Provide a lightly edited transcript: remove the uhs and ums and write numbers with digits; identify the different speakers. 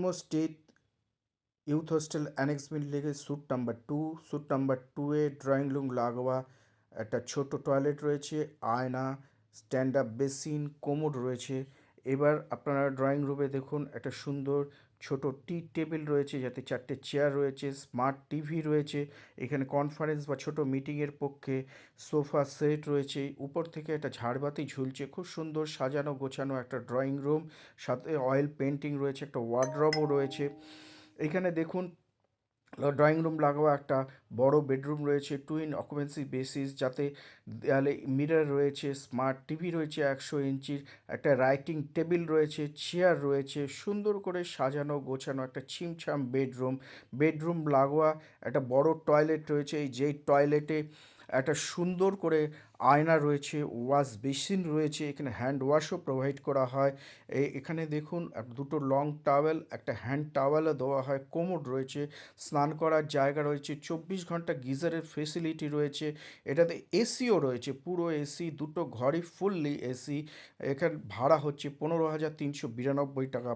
Speaker 1: এমও state youth hostel annex में लिखे suit number two ए drawing room লাগোয়া একটা ছোট টয়লেট রয়েছে, আয়না, স্ট্যান্ড আপ বেসিন, কোমোড রয়েছে। এবার আপনারা ড্রয়িং রুমে দেখুন একটা সুন্দর ছোট টি টেবিল রয়েছে, যাতে চারটে চেয়ার রয়েছে, স্মার্ট টিভি রয়েছে। এখানে কনফারেন্স বা ছোট মিটিংয়ের পক্ষে সোফা সেট রয়েছে। উপর থেকে একটা ঝাড়বাতি ঝুলছে। খুব সুন্দর সাজানো গোছানো একটা ড্রয়িং রুম, সাথে অয়েল পেন্টিং রয়েছে, একটা ওয়ার্ড্রবও রয়েছে। এখানে দেখুন ড্রয়িং রুম লাগোয়া একটা বড় বেডরুম রয়েছে, টুইন অকুপেন্সি বেসিস, যাতে দেয়ালে মিরর রয়েছে, স্মার্ট টিভি রয়েছে 100 ইঞ্চির, একটা রাইটিং টেবিল রয়েছে, চেয়ার রয়েছে, সুন্দর করে সাজানো গোছানো একটা ছিমছাম বেডরুম লাগোয়া একটা বড় টয়লেট রয়েছে। যেই টয়লেটে একটা সুন্দর করে আয়না রয়েছে, ওয়াশ বেসিন রয়েছে, এখানে হ্যান্ড ওয়াশও প্রোভাইড করা হয়। এখানে দেখুন দুটো লং টাওয়েল, একটা হ্যান্ড টাওয়েলও দেওয়া হয়, কোমোড রয়েছে, স্নান করার জায়গা রয়েছে, 24 ঘন্টা গিজারের ফেসিলিটি রয়েছে। এটাতে এসিও রয়েছে, পুরো এসি, দুটো ঘরই ফুললি এসি। এখানে ভাড়া হচ্ছে 15,392 টাকা।